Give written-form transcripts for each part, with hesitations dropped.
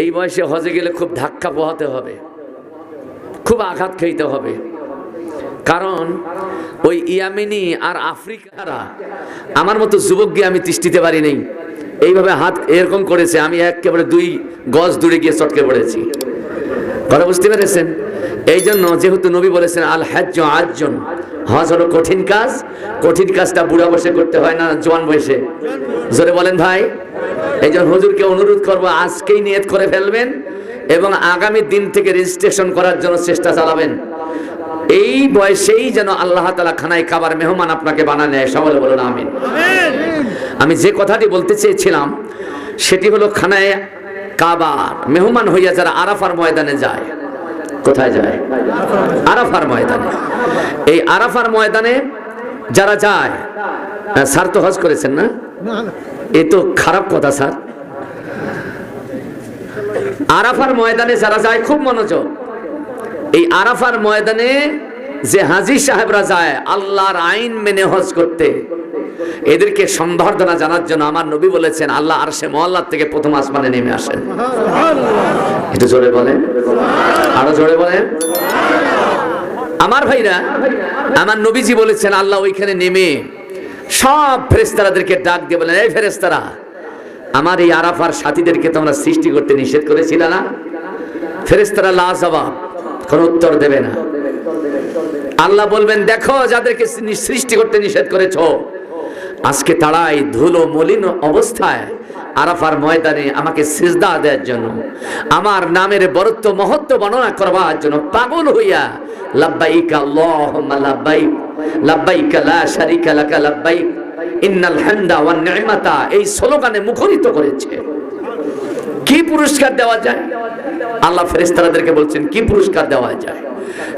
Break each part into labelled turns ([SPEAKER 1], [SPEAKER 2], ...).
[SPEAKER 1] এই বয়সে হজে গেলে খুব ধাক্কা পোহাতে হবে, খুব আঘাত খাইতে হবে। কারণ ওই ইয়ামেনি আর আফ্রিকারা আমার মতো যুবক গিয়ে আমি তিষ্ঠিতে পারি নাই। এইভাবে হাত এরকম করেছে, আমি একেবারে 2 গজ দূরে গিয়ে চটকে পড়েছি। কথা বুঝতে পেরেছেন? এই জন্য যেহেতু নবী বলেছেন আল হজ্জ আজ্জন, হজ হলো কঠিন কাজ। কঠিন কাজটা বুড়া বয়সে করতে হয় না, জোয়ান বয়সে। জোরে বলেন ভাই। এই জন্য হুজুরকে অনুরোধ করবো আজকেই নিয়ত করে ফেলবেন এবং আগামী দিন থেকে রেজিস্ট্রেশন করার জন্য চেষ্টা চালাবেন। এই বয়সেই যেন আল্লাহ তাআলা খানায় কাবার মেহমান আপনাকে বানায় নেয়। সকলে বলুন আমিন। আমি যে কথাটি বলতে চেয়েছিলাম সেটি হলো খানায় কাবার মেহমান হইয়া যারা আরাফার ময়দানে যায়। কোথায় যায়? আরাফার ময়দানে। এই আরাফার ময়দানে যারা যায়, স্যার তো হজ করেছেন না? এ তো খারাপ কথা স্যার। আরাফার ময়দানে যারা যায়, খুব মনোযোগ, এই আরাফার ময়দানে যে হাজী সাহেবরা যায় আল্লাহর আইন মেনে হজ করতে, এদেরকে সম্বর্ধনা জানার জন্য আমার নবী বলেছেন আল্লাহ আরশে মুআল্লার থেকে প্রথম আসমানে নেমে আসেন। একটু জোরে বলেন, আরো জোরে বলেন। আমার ভাইরা, আমার নবীজি বলেছেন আল্লাহ ওইখানে নেমে সব ফেরেশতাদেরকে ডাক দিয়ে বলেন, এই ফেরেশতারা, আমার এই আরাফার সাথীদেরকে তোমরা সৃষ্টি করতে নিষেধ করেছিল না? ফেরেশতারা লাজবাব, কোনো উত্তর দেবে না। আল্লাহ বলবেন, দেখো যাদেরকে সৃষ্টি করতে নিষেধ করেছো, আজকে তারাই ধুলো মলিন অবস্থায় আরাফার ময়দানে আমাকে সিজদা দেওয়ার জন্য, আমার নামের বরত্ব মহত্ব বর্ণনা করবার জন্য পাগল হইয়া লাব্বাইক আল্লাহুম্মা লাব্বাইক লাব্বাইক লা শারীকা লাকা লাব্বাইক ইন্নাল হামদা ওয়ান নি'মাতা এই স্লোগানে মুখরিত করেছে। কি পুরস্কার দেওয়া যায়? আল্লাহ ফেরেশতাদেরকে বলছেন কি পুরস্কার দেওয়া যায়।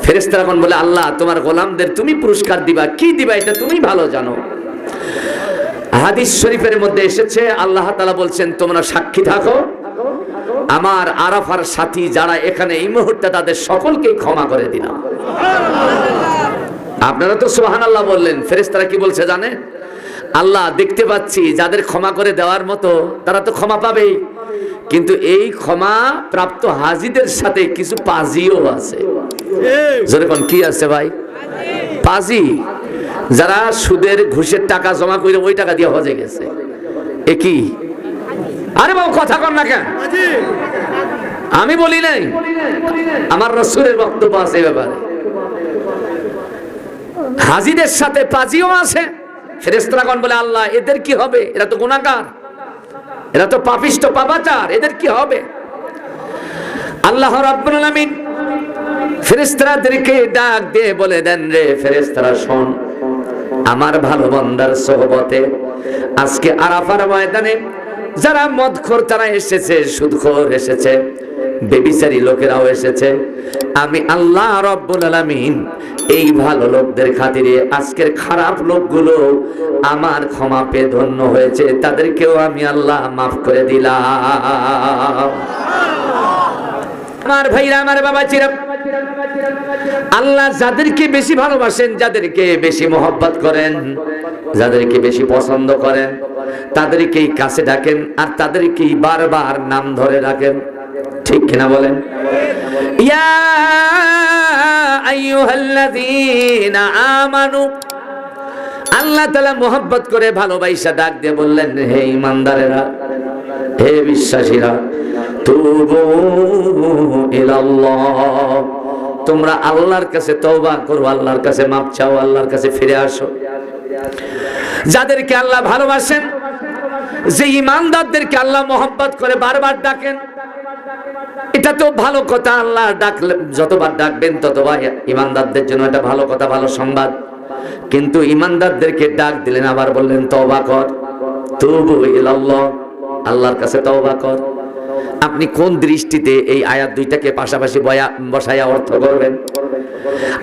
[SPEAKER 1] ফেরেশতারা কোন বলে, আল্লাহ তোমার গোলামদের তুমি পুরস্কার দিবা, কি দিবা এটা তুমি ভালো জানো। হাদিস শরীফের মধ্যে এসেছে আল্লাহ তাআলা বলছেন তোমরা সাক্ষী থাকো, আমার আরাফার সাথী যারা এখানে এই মুহূর্তে তাদের সকলকে ক্ষমা করে দিলাম। আপনারা তো সুবহানাল্লাহ বললেন, ফেরেশতারা কি বলছে জানেন? আল্লাহ দেখতে পাচ্ছি যাদের ক্ষমা করে দেওয়ার মতো তারা তো ক্ষমা পাবেই, কিন্তু এই ক্ষমা প্রাপ্ত হাজীদের সাথে কিছু পাজিও আছে। যেরকম কি আছে ভাই? পাজি, যারা সুদের ঘুষের টাকা জমা করে ওই টাকা দিয়ে হজে গেছে। এ কি? আরে বাবু কথা কর না কেন? আমি বলি নাই, আমার রাসূলের বক্তব্য আছে এই ব্যাপারে। হাজীদের সাথে পাজিও আছে। ফেরেশতাগণ বলে, আল্লাহ এদের কি হবে? এরা তো গুনাহগার, এরা তো পাপিষ্ট পাপাচার, এদের কি হবে? আল্লাহ রাব্বুল আলামিন ফেরেশতাদেরকে ডাক দিয়ে বলে দেন, রে ফেরেশতারা শোন, আমার ভালো বান্দার সোহবতে আজকে আরাফার ময়দানে যারা মদখোর তারা এসেছে, সুদখোর এসেছে, বেবিচারী লোকেরাও এসেছে, আমি আল্লাহ রাব্বুল আলামিন এই ভালো লোকদের খাতিরে আজকের খারাপ লোকগুলো আমার ক্ষমা পেয়ে ধন্য হয়েছে, তাদেরকেও আমি আল্লাহ মাফ করে দিলাম। আমার ভাইরা, আমার বাবাজিরা, আল্লাহ যাদেরকে বেশি ভালোবাসেন, যাদেরকে বেশি মহব্বত করেন, যাদেরকে বেশি পছন্দ করেন, তাদেরকেই কাছে ডাকেন আর তাদেরকেই বারবার নাম ধরে রাখেন। ঠিক কিনা বলেন? ইয়া আইয়ুহাল্লাযীনা আমানু, আল্লাহ তাআলা মহব্বত করে ভালোবাসা ডাক দিয়ে বললেন, হে ঈমানদারেরা, হে বিশ্বাসীরা, তুবু ইলাল্লাহ, তোমরা আল্লাহর কাছে তওবা করো, আল্লাহর কাছে মাপ চাও, আল্লাহর কাছে ফিরে আসো। যাদেরকে আল্লাহ ভালোবাসেন, যে ঈমানদারদেরকে আল্লাহ মহব্বত করে বারবার ডাকেন, এটা তো ভালো কথা। আল্লাহ ডাকলে যতবার ডাকবেন ততবার ঈমানদারদের জন্য এটা ভালো কথা, ভালো সংবাদ। কিন্তু ঈমানদারদেরকে ডাক দিলেন, আবার বললেন তওবা কর, তুবু ইলাল্লাহ, আল্লাহর কাছে তওবা কর। আপনি কোন দৃষ্টিতে এই আয়াত দুইটাকে পাশাপাশি বসায়া অর্থ করবেন?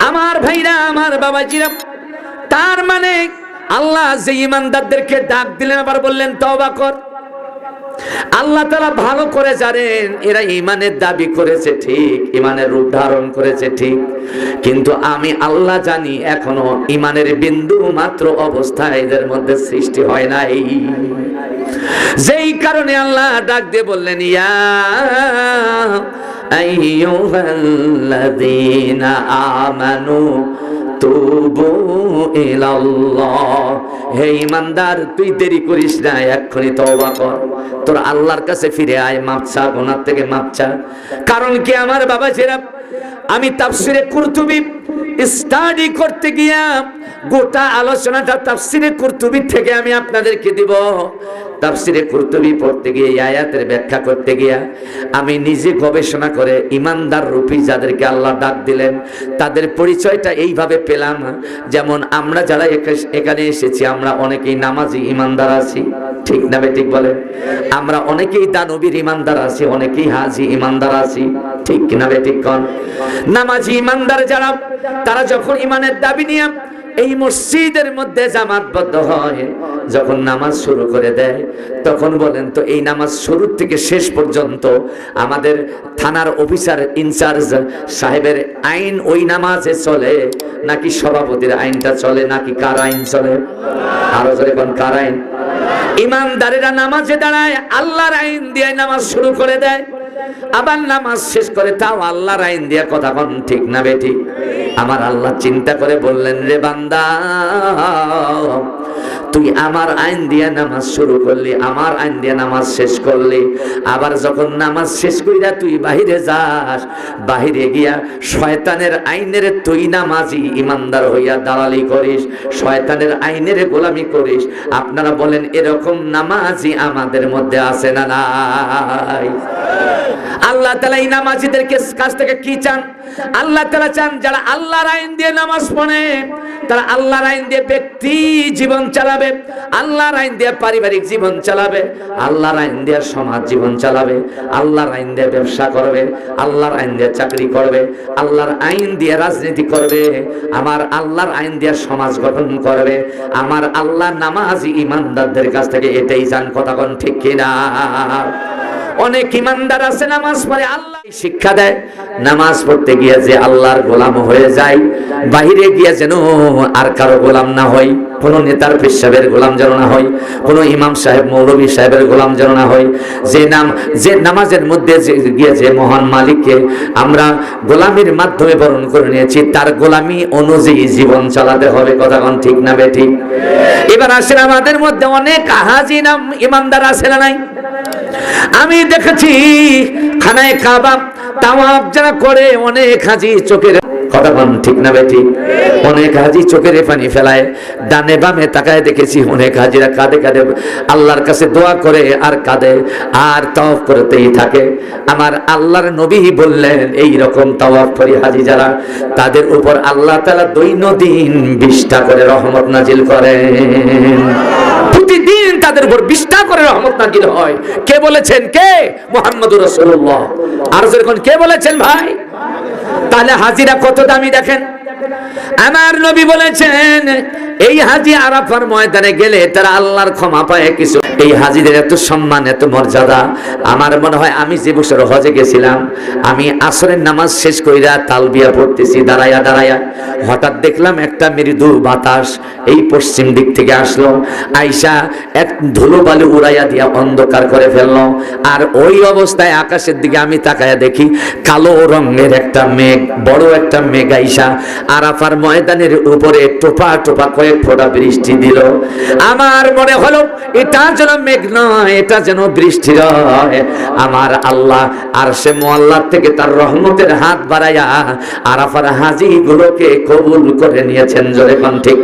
[SPEAKER 1] আমার ভাইরা, আমার বাবাজিরা, তার মানে আল্লাহ যে ঈমানদারদেরকে ডাক দিলেন আবার বললেন তওবা কর, আল্লাহ তাআলা ভালো করে জানেন এরা ঈমানের দাবি করেছে ঠিক, ঈমানের রূপ ধারণ করেছে ঠিক, কিন্তু আমি আল্লাহ জানি এখনো ঈমানের বিন্দু মাত্র অবস্থা এদের মধ্যে সৃষ্টি হয় নাই। যেই কারণে আল্লাহ ডাক দিয়ে বললেন, ইয়া আইয়ুহাল্লাযীনা আমানু তুবু ইলাল্লাহ, হে ঈমানদার তুই দেরি করিস না, এক্ষুনি তওবা কর, তোর আল্লাহর কাছে ফিরে আয়, মাপ চা, গুনাহ থেকে মাপ চা। কারণ কি আমার বাবা ছেড়া, আমি তাফসিরে কুরতুবী স্টাডি করতে গিয়া গোটা আলোচনাটা তাফসিরে কুরতুবী থেকে আমি আপনাদেরকে দিব। তাফসিরে কুরতুবী পড়তে গিয়ে এই আয়াতের ব্যাখ্যা করতে গিয়া আমি নিজে গবেষণা করে ইমানদার রূপী যাদেরকে আল্লাহ ডাক দিলেন তাদের পরিচয়টা এইভাবে পেলাম। যেমন আমরা যারা এখানে এসেছি আমরা অনেকেই নামাজি ইমানদার আছি, ঠিক না বেঠিক বলে? আমরা অনেকেই দানবীর ইমানদার আছি, অনেকেই হাজি ইমানদার আছি, ঠিক কিনা বেঠিক কোন? নামাজি ইমানদার যারা, তারা যখন ইমানের দাবি নিয়ে এই মসজিদের মধ্যে জামাতবদ্ধ হয়, যখন নামাজ শুরু করে দেয় তখন বলেন তো এই নামাজ শুরু থেকে শেষ পর্যন্ত আমাদের থানার অফিসার ইনচার্জ সাহেবের আইন ওই নামাজে চলে নাকি সভাপতির আইনটা চলে নাকি কার আইন চলে? আরো জোরে কোন কার আইন? ইমানদারেরা নামাজে দাঁড়ায় আল্লাহর আইন দিয়ে নামাজ শুরু করে দেয়, আবার নামাজ শেষ করে তাও আল্লাহর আইন দিয়ে, কথা কোন ঠিক না বেঠিক? আমার আল্লাহ চিন্তা করে বললেন, রে বান্দা তুই আমার আইন দিয়ে নামাজ শুরু করলি, আমার আইন দিয়ে নামাজ শেষ করলি, আবার যখন নামাজ শেষ কইরা তুই বাহিরে যাস, বাহিরে গিয়া শয়তানের আইনের তুই নামাজি ইমানদার হইয়া দালালি করিস, শয়তানের আইনের গোলামি করিস। আপনারা বলেন এরকম নামাজি আমাদের মধ্যে আছে না নাই? আল্লাহ তাআলা এই নামাজিদের কাছ থেকে কি চান? আল্লাহ তাআলা চান যারা আল্লাহর আইন দিয়ে নামাজ পড়ে তারা আল্লাহর আইন দিয়ে ব্যক্তি জীবন চালাবে, আল্লাহর আইন দিয়ে পারিবারিক জীবন চালাবে, আল্লাহর আইন দিয়ে সমাজ জীবন চালাবে, আল্লাহর আইন দিয়ে ব্যবসা করবে, আল্লাহর আইন দিয়ে চাকরি করবে, আল্লাহর আইন দিয়ে রাজনীতি করবে, আমার আল্লাহর আইন দিয়ে সমাজ গঠন করবে। আমার আল্লাহ নামাজি ইমানদারদের কাছ থেকে এটাই চান, কথা কোন ঠিক কিনা? অনেক ইমানদার আছে নামাজ পড়ে, আল্লাহ শিক্ষা দেয় নামাজ পড়তে গিয়ে যে আল্লাহর গোলাম হয়ে যায়, বাহিরে গিয়ে যেন আর কারো গোলাম না হয়, কোন নেতার পেশাবের গোলাম যেন না হয়, কোন ইমাম সাহেব মৌলভী সাহেবের গোলাম যেন না হয়। যে নামাজের মধ্যে গিয়ে যে মহান মালিককে আমরা গোলামির মাধ্যমে বরণ করে নিয়েছি তার গোলামি অনুযায়ী জীবন চালাতে হবে, কথা কোন ঠিক না বেঠিক? এবার আসেন আমাদের মধ্যে অনেক হাজি নাম ইমানদার আছে না নাই? আমি দেখেছি খানায় কাবা তাওয়াফ যারা করে অনেক হাজি চোখের, কথা কোন ঠিক না বেঠিক? অনেক হাজি চোখের পানি ফেলায়, ডানে বামে তাকায় দেখেছি অনেক হাজিরা কাঁদে কাঁদে আল্লাহর কাছে দোয়া করে আর কাঁদে আর তাওয়াফ করতেই থাকে। আমার আল্লাহর নবী বললেন এই রকম তাওয়াফকারী হাজি যারা তাদের উপর আল্লাহ তাআলা দৈনন্দিন 20টা করে রহমত নাজিল করেন, প্রতিদিন তাদের উপর 20টা করে রহমত নাজিল হয়। কে বলেছেন? কে? মুহাম্মদুর রাসূলুল্লাহ। আর যখন কে বলেছেন ভাই? তাহলে হাজিরা কত দামি দেখেন। আমার নবী বলেছেন এই হাজি আরাফার ময়দানে গেলে তারা আল্লাহর ক্ষমা পায় কিছু। এই হাজিদের এত সম্মান এত মর্যাদা, আমার মনে হয় আমি যে বছর হজে গেছিলাম আমি আসরের নামাজ শেষ কইরা তালবিয়া পড়তেছি দাঁড়ায়া দাঁড়ায়া, হঠাৎ দেখলাম একটা মৃদু বাতাস এই পশ্চিম দিক থেকে আসলো, আইসা এক ধুলোবালি উড়াইয়া দিয়া অন্ধকার করে ফেললো। আর ওই অবস্থায় আকাশের দিকে আমি তাকায়া দেখি কালো রঙের একটা মেঘ, বড় একটা মেঘ আইসা আরাফার ময়দানের উপরে টোপা টোপা কয়েক ফোঁটা বৃষ্টি দিল। আমার মনে হলো এটা যেন মেঘ নয়, এটা যেন বৃষ্টি নয়। আমার আল্লাহ আরশে মুআল্লাহ থেকে তার রহমতের হাত বাড়াইয়া আরাফার হাজি গুলোকে কবুল করে নিয়েছেন। জোরে কোন ঠিক?